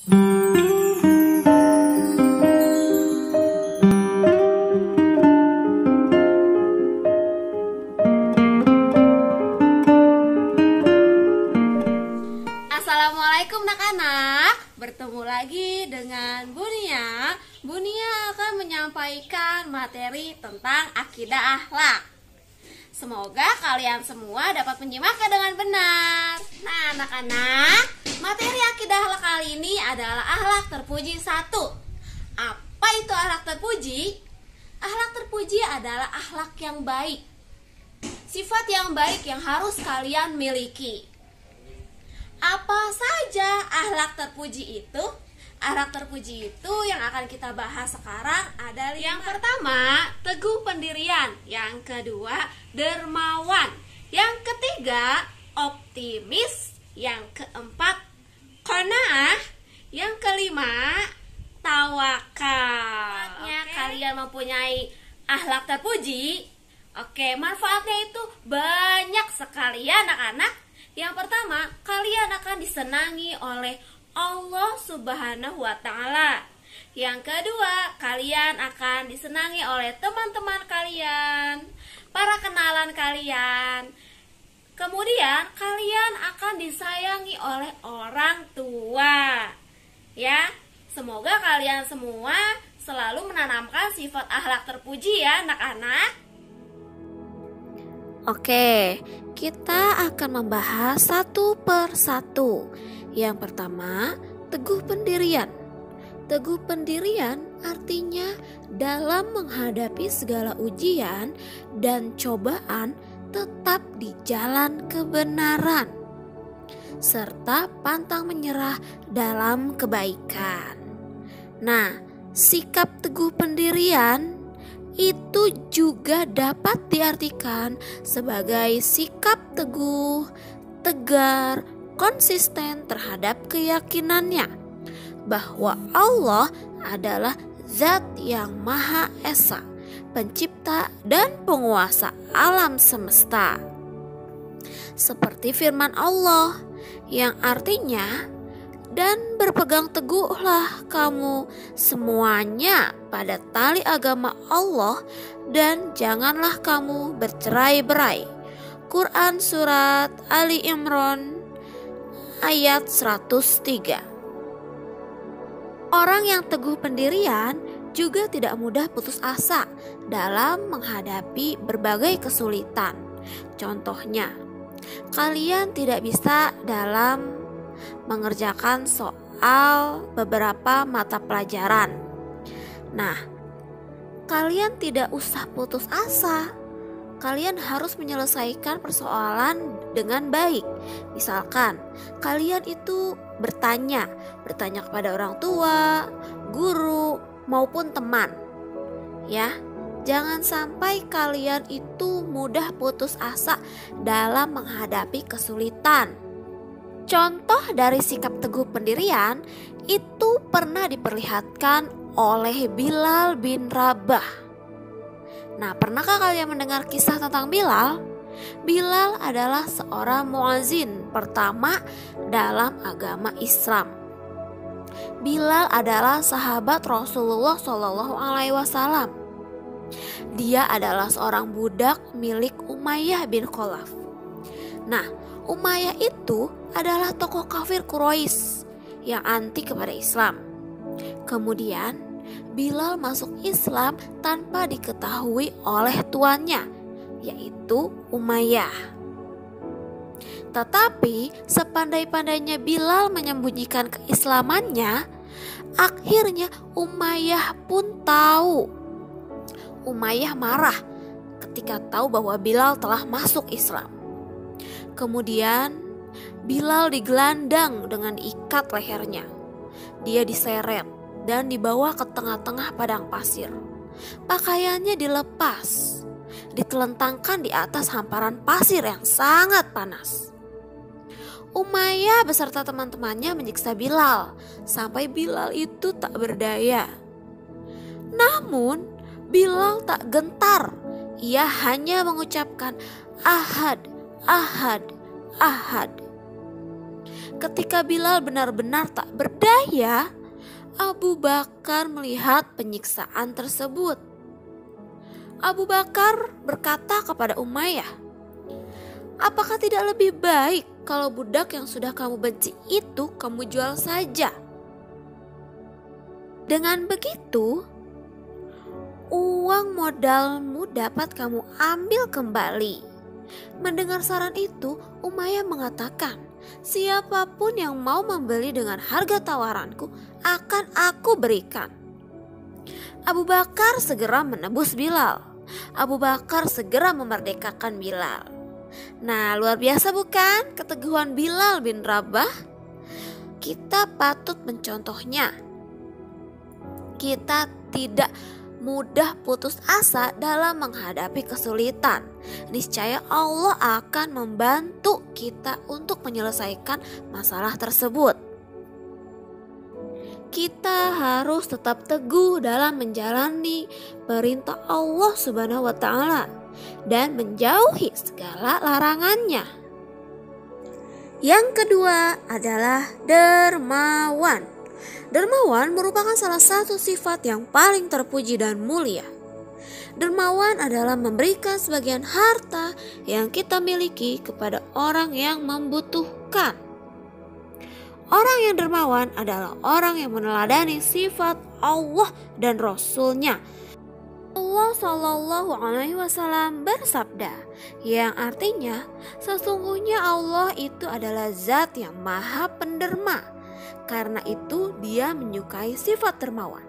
Assalamualaikum anak-anak, bertemu lagi dengan Bunia. Bunia akan menyampaikan materi tentang akidah akhlak. Semoga kalian semua dapat menyimaknya dengan benar. Nah anak-anak, materi akidah akhlak kali ini adalah akhlak terpuji 1. Apa itu akhlak terpuji? Akhlak terpuji adalah akhlak yang baik, sifat yang baik yang harus kalian miliki. Apa saja akhlak terpuji itu? Akhlak terpuji itu yang akan kita bahas sekarang ada 5. Yang pertama, teguh pendirian. Yang kedua, dermawan. Yang ketiga, optimis. Yang keempat, qanaah. Yang kelima, tawakal. Kalian mempunyai akhlak terpuji. Manfaatnya itu banyak sekali ya anak-anak. Yang pertama, kalian akan disenangi oleh Allah Subhanahu wa Ta'ala. Yang kedua, kalian akan disenangi oleh teman-teman kalian, para kenalan kalian. Kemudian, kalian akan disayangi oleh orang tua. Ya, semoga kalian semua selalu menanamkan sifat akhlak terpuji ya anak-anak. Oke, kita akan membahas satu per satu. Yang pertama, teguh pendirian. Teguh pendirian artinya dalam menghadapi segala ujian dan cobaan tetap di jalan kebenaran, serta pantang menyerah dalam kebaikan. Nah, sikap teguh pendirian itu juga dapat diartikan sebagai sikap teguh, tegar, konsisten terhadap keyakinannya bahwa Allah adalah Zat yang Maha Esa, pencipta dan penguasa alam semesta. Seperti firman Allah yang artinya, dan berpegang teguhlah kamu semuanya pada tali agama Allah dan janganlah kamu bercerai-berai. Quran Surat Ali Imran ayat 103. Orang yang teguh pendirian juga tidak mudah putus asa dalam menghadapi berbagai kesulitan. Contohnya, kalian tidak bisa dalam mengerjakan soal beberapa mata pelajaran. Nah, kalian tidak usah putus asa. Kalian harus menyelesaikan persoalan dengan baik. Misalkan, kalian itu bertanya kepada orang tua, guru, maupun teman. Ya, jangan sampai kalian itu mudah putus asa dalam menghadapi kesulitan. Contoh dari sikap teguh pendirian itu pernah diperlihatkan oleh Bilal bin Rabah. Nah, pernahkah kalian mendengar kisah tentang Bilal? Bilal adalah seorang muazin pertama dalam agama Islam. Bilal adalah sahabat Rasulullah SAW. Dia adalah seorang budak milik Umayyah bin Khalaf. Nah, Umayyah itu adalah tokoh kafir Quraisy yang anti kepada Islam. Kemudian Bilal masuk Islam tanpa diketahui oleh tuannya, yaitu Umayyah. Tetapi sepandai-pandainya Bilal menyembunyikan keislamannya, akhirnya Umayyah pun tahu. Umayyah marah ketika tahu bahwa Bilal telah masuk Islam. Kemudian Bilal digelandang dengan ikat lehernya. Dia diseret dan dibawa ke tengah-tengah padang pasir. Pakaiannya dilepas, ditelentangkan di atas hamparan pasir yang sangat panas. Umayyah beserta teman-temannya menyiksa Bilal sampai Bilal itu tak berdaya. Namun Bilal tak gentar. Ia hanya mengucapkan ahad, ahad, ahad. ketika Bilal benar-benar tak berdaya, Abu Bakar melihat penyiksaan tersebut. Abu Bakar berkata kepada Umayyah, "Apakah tidak lebih baik kalau budak yang sudah kamu benci itu kamu jual saja? Dengan begitu, uang modalmu dapat kamu ambil kembali." Mendengar saran itu, Umayyah mengatakan, "Siapapun yang mau membeli dengan harga tawaranku akan aku berikan." Abu Bakar segera menebus Bilal. Abu Bakar segera memerdekakan Bilal. Nah, luar biasa bukan keteguhan Bilal bin Rabah? Kita patut mencontohnya. Kita tidak mudah putus asa dalam menghadapi kesulitan. Niscaya Allah akan membantu kita untuk menyelesaikan masalah tersebut. Kita harus tetap teguh dalam menjalani perintah Allah Subhanahu wa Ta'ala dan menjauhi segala larangannya. Yang kedua adalah dermawan. Dermawan merupakan salah satu sifat yang paling terpuji dan mulia. Dermawan adalah memberikan sebagian harta yang kita miliki kepada orang yang membutuhkan. Orang yang dermawan adalah orang yang meneladani sifat Allah dan Rasul-Nya. Allah Shallallahu Alaihi Wasallam bersabda, yang artinya sesungguhnya Allah itu adalah zat yang maha penderma. Karena itu dia menyukai sifat dermawan.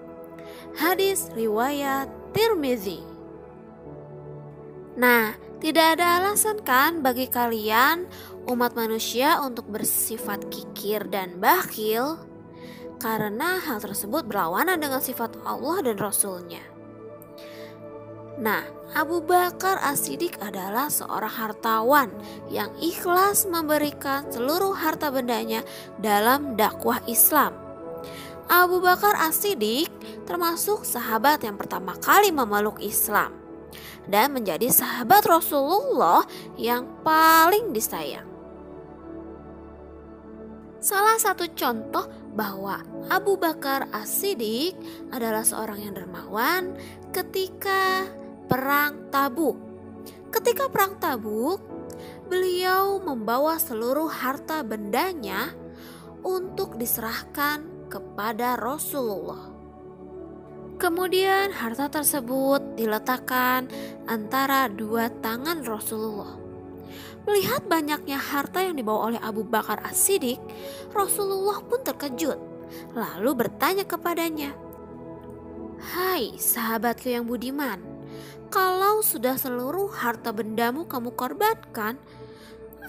Hadis riwayat Tirmizi. Nah, tidak ada alasan kan bagi kalian umat manusia untuk bersifat kikir dan bakhil, karena hal tersebut berlawanan dengan sifat Allah dan Rasul-Nya. Nah, Abu Bakar As-Siddiq adalah seorang hartawan yang ikhlas memberikan seluruh harta bendanya dalam dakwah Islam. Abu Bakar As-Siddiq termasuk sahabat yang pertama kali memeluk Islam dan menjadi sahabat Rasulullah yang paling disayang. Salah satu contoh bahwa Abu Bakar As-Siddiq adalah seorang yang dermawan ketika Perang Tabuk. Ketika Perang Tabuk, beliau membawa seluruh harta bendanya untuk diserahkan kepada Rasulullah. Kemudian harta tersebut diletakkan antara dua tangan Rasulullah. Melihat banyaknya harta yang dibawa oleh Abu Bakar As-Siddiq, Rasulullah pun terkejut, lalu bertanya kepadanya, "Hai sahabatku yang budiman, kalau sudah seluruh harta bendamu kamu korbankan,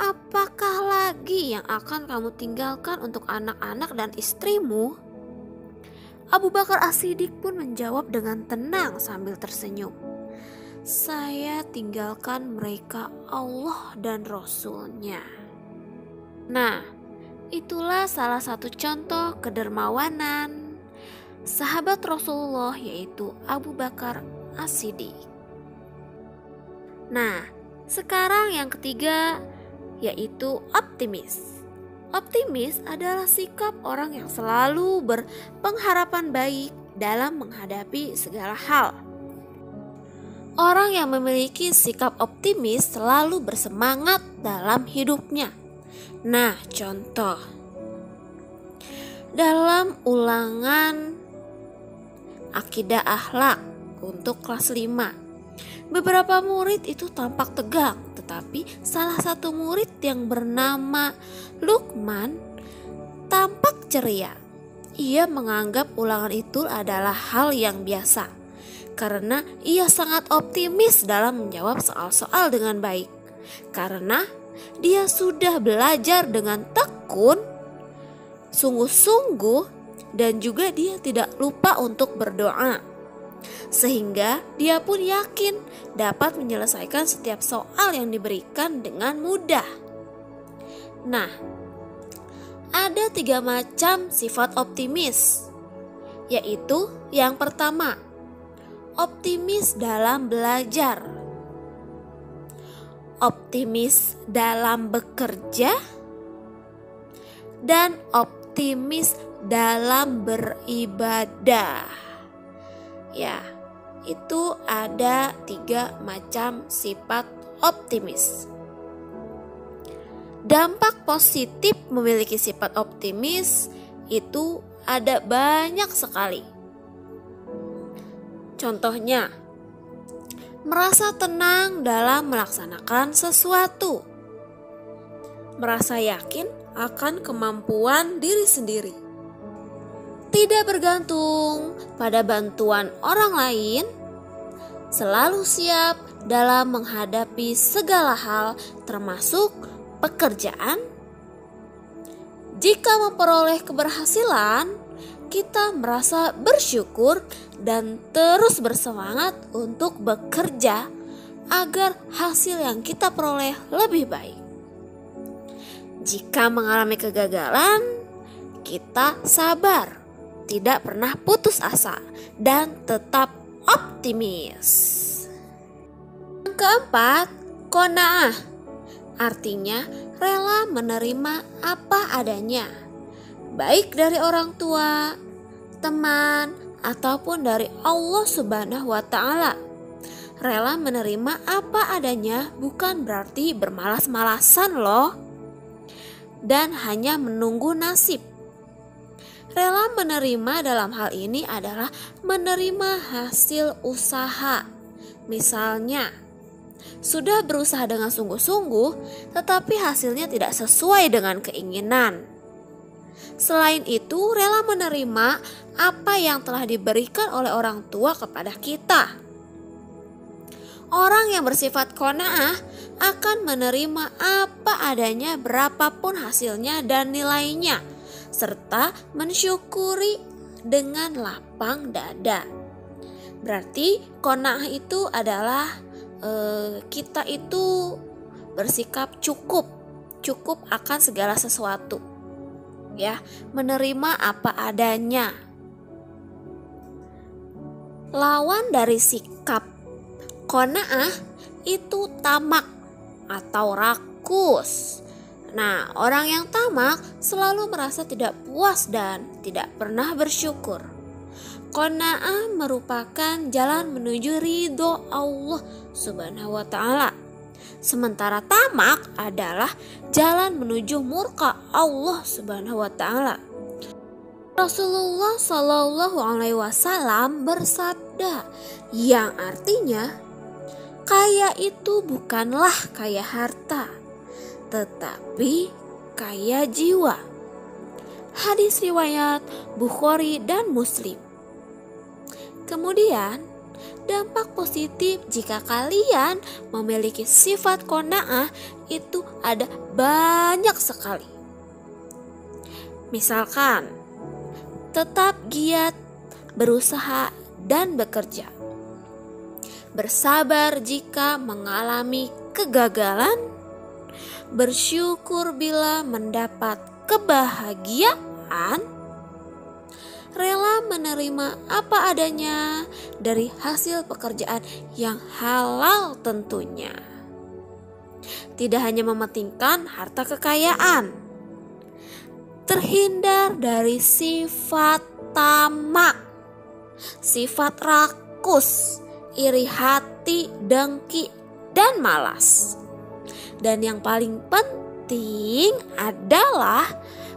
apakah lagi yang akan kamu tinggalkan untuk anak-anak dan istrimu?" Abu Bakar As-Siddiq pun menjawab dengan tenang sambil tersenyum, "Saya tinggalkan mereka Allah dan Rasul-Nya." Nah, itulah salah satu contoh kedermawanan sahabat Rasulullah, yaitu Abu Bakar As-Siddiq. Nah, sekarang yang ketiga yaitu optimis. Optimis adalah sikap orang yang selalu berpengharapan baik dalam menghadapi segala hal. Orang yang memiliki sikap optimis selalu bersemangat dalam hidupnya. Nah, contoh dalam ulangan akidah akhlak untuk kelas 5, beberapa murid itu tampak tegang, tetapi salah satu murid yang bernama Luqman tampak ceria. Ia menganggap ulangan itu adalah hal yang biasa, karena ia sangat optimis dalam menjawab soal-soal dengan baik. Karena dia sudah belajar dengan tekun, sungguh-sungguh, dan juga dia tidak lupa untuk berdoa. Sehingga dia pun yakin dapat menyelesaikan setiap soal yang diberikan dengan mudah. Nah, ada 3 macam sifat optimis, yaitu yang pertama, optimis dalam belajar, optimis dalam bekerja, dan optimis dalam beribadah. Ya, itu ada 3 macam sifat optimis. Dampak positif memiliki sifat optimis itu ada banyak sekali. Contohnya, merasa tenang dalam melaksanakan sesuatu, merasa yakin akan kemampuan diri sendiri, tidak bergantung pada bantuan orang lain, selalu siap dalam menghadapi segala hal termasuk pekerjaan. Jika memperoleh keberhasilan, kita merasa bersyukur dan terus bersemangat untuk bekerja agar hasil yang kita peroleh lebih baik. Jika mengalami kegagalan, kita sabar, tidak pernah putus asa, dan tetap optimis. Yang keempat, qanaah. Artinya rela menerima apa adanya, baik dari orang tua, teman, ataupun dari Allah Subhanahu wa Ta'ala. Rela menerima apa adanya bukan berarti bermalas-malasan loh, dan hanya menunggu nasib. Rela menerima dalam hal ini adalah menerima hasil usaha. Misalnya, sudah berusaha dengan sungguh-sungguh, tetapi hasilnya tidak sesuai dengan keinginan. Selain itu, rela menerima apa yang telah diberikan oleh orang tua kepada kita. Orang yang bersifat qanaah akan menerima apa adanya berapapun hasilnya dan nilainya, serta mensyukuri dengan lapang dada. Berarti qanaah itu adalah kita itu bersikap cukup akan segala sesuatu, ya, menerima apa adanya. Lawan dari sikap qanaah itu tamak atau rakus. Nah, orang yang tamak selalu merasa tidak puas dan tidak pernah bersyukur. Qanaah merupakan jalan menuju ridho Allah Subhanahu wa Ta'ala. Sementara tamak adalah jalan menuju murka Allah Subhanahu wa Ta'ala. Rasulullah Shallallahu Alaihi Wasallam bersabda, yang artinya kaya itu bukanlah kaya harta, tetapi kaya jiwa. Hadis riwayat Bukhari dan Muslim. Kemudian, dampak positif jika kalian memiliki sifat qanaah itu ada banyak sekali. Misalkan, tetap giat berusaha dan bekerja, bersabar jika mengalami kegagalan, bersyukur bila mendapat kebahagiaan, rela menerima apa adanya dari hasil pekerjaan yang halal tentunya. Tidak hanya mementingkan harta kekayaan, terhindar dari sifat tamak, sifat rakus, iri hati, dengki, dan malas. Dan yang paling penting adalah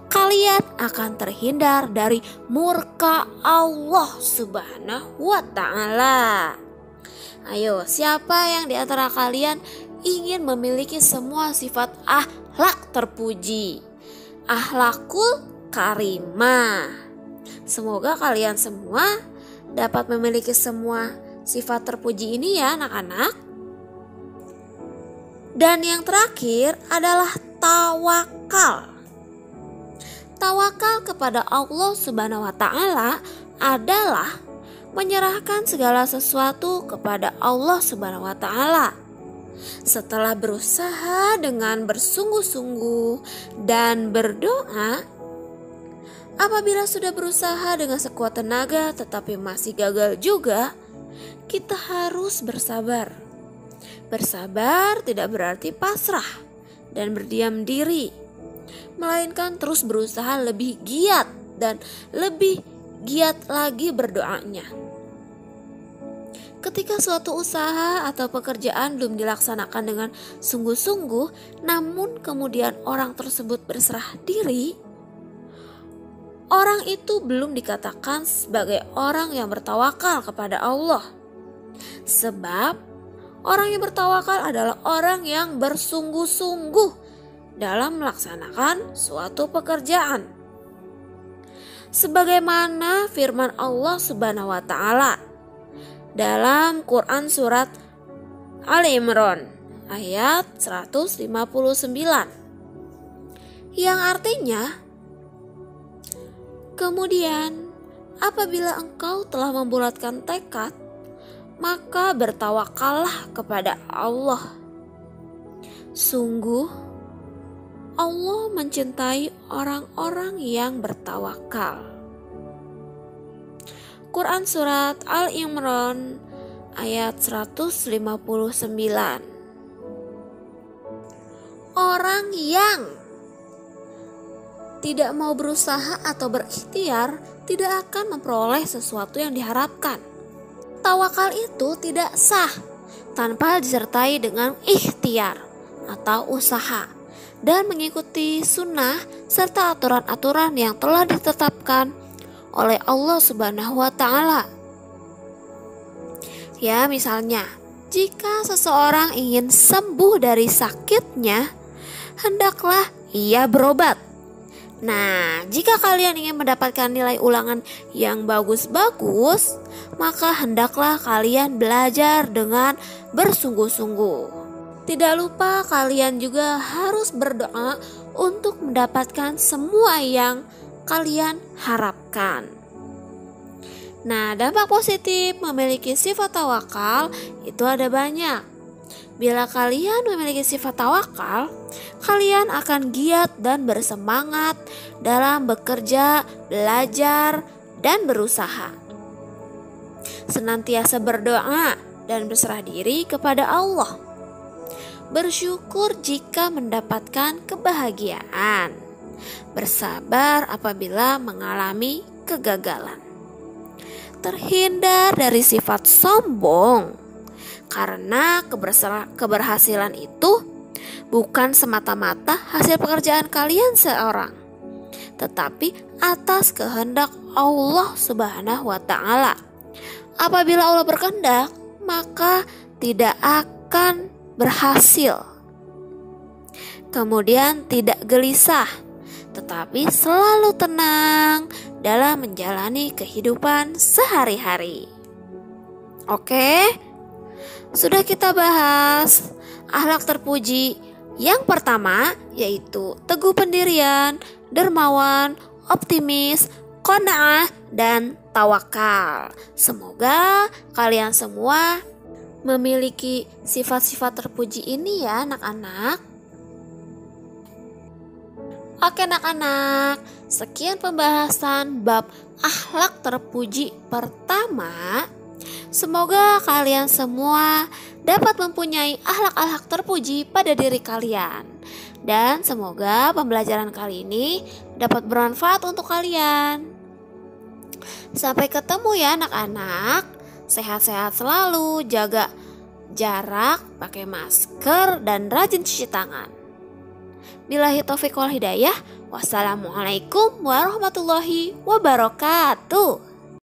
kalian akan terhindar dari murka Allah Subhanahu wa Ta'ala. Ayo, siapa yang di antara kalian ingin memiliki semua sifat akhlak terpuji, akhlakul karimah? Semoga kalian semua dapat memiliki semua sifat terpuji ini ya anak-anak. Dan yang terakhir adalah tawakal. Tawakal kepada Allah Subhanahu wa Ta'ala adalah menyerahkan segala sesuatu kepada Allah Subhanahu wa Ta'ala. Setelah berusaha dengan bersungguh-sungguh dan berdoa, apabila sudah berusaha dengan sekuat tenaga tetapi masih gagal juga, kita harus bersabar. Bersabar tidak berarti pasrah dan berdiam diri. melainkan terus berusaha lebih giat dan lebih giat lagi berdoanya. Ketika suatu usaha atau pekerjaan belum dilaksanakan dengan sungguh-sungguh, namun kemudian orang tersebut berserah diri, orang itu belum dikatakan sebagai orang yang bertawakal kepada Allah. Sebab orang yang bertawakal adalah orang yang bersungguh-sungguh dalam melaksanakan suatu pekerjaan. Sebagaimana firman Allah Subhanahu wa taala dalam Quran surat Ali Imran ayat 159, yang artinya, kemudian apabila engkau telah membulatkan tekad, maka bertawakallah kepada Allah. Sungguh Allah mencintai orang-orang yang bertawakal. Quran surat Al-Imran ayat 159. Orang yang tidak mau berusaha atau berikhtiar tidak akan memperoleh sesuatu yang diharapkan. Tawakal itu tidak sah tanpa disertai dengan ikhtiar atau usaha dan mengikuti sunnah serta aturan-aturan yang telah ditetapkan oleh Allah Subhanahu wa taala. Ya, misalnya, jika seseorang ingin sembuh dari sakitnya, hendaklah ia berobat. Nah, jika kalian ingin mendapatkan nilai ulangan yang bagus-bagus, maka hendaklah kalian belajar dengan bersungguh-sungguh. Tidak lupa kalian juga harus berdoa untuk mendapatkan semua yang kalian harapkan. Nah, dampak positif memiliki sifat tawakal itu ada banyak. Bila kalian memiliki sifat tawakal, kalian akan giat dan bersemangat dalam bekerja, belajar, dan berusaha. Senantiasa berdoa dan berserah diri kepada Allah. Bersyukur jika mendapatkan kebahagiaan. Bersabar apabila mengalami kegagalan. Terhindar dari sifat sombong, karena keberhasilan itu bukan semata-mata hasil pekerjaan kalian seorang, tetapi atas kehendak Allah Subhanahu wa taala. Apabila Allah berkehendak, maka tidak akan berhasil. Kemudian tidak gelisah, tetapi selalu tenang dalam menjalani kehidupan sehari-hari. Oke, sudah kita bahas akhlak terpuji. Yang pertama yaitu teguh pendirian, dermawan, optimis, qanaah, dan tawakal. Semoga kalian semua memiliki sifat-sifat terpuji ini ya anak-anak. Oke anak-anak, sekian pembahasan bab akhlak terpuji pertama. Semoga kalian semua dapat mempunyai akhlak-akhlak terpuji pada diri kalian. Dan semoga pembelajaran kali ini dapat bermanfaat untuk kalian. Sampai ketemu ya anak-anak. Sehat-sehat selalu, jaga jarak, pakai masker, dan rajin cuci tangan. Billahi taufiq wal hidayah. Wassalamualaikum warahmatullahi wabarakatuh.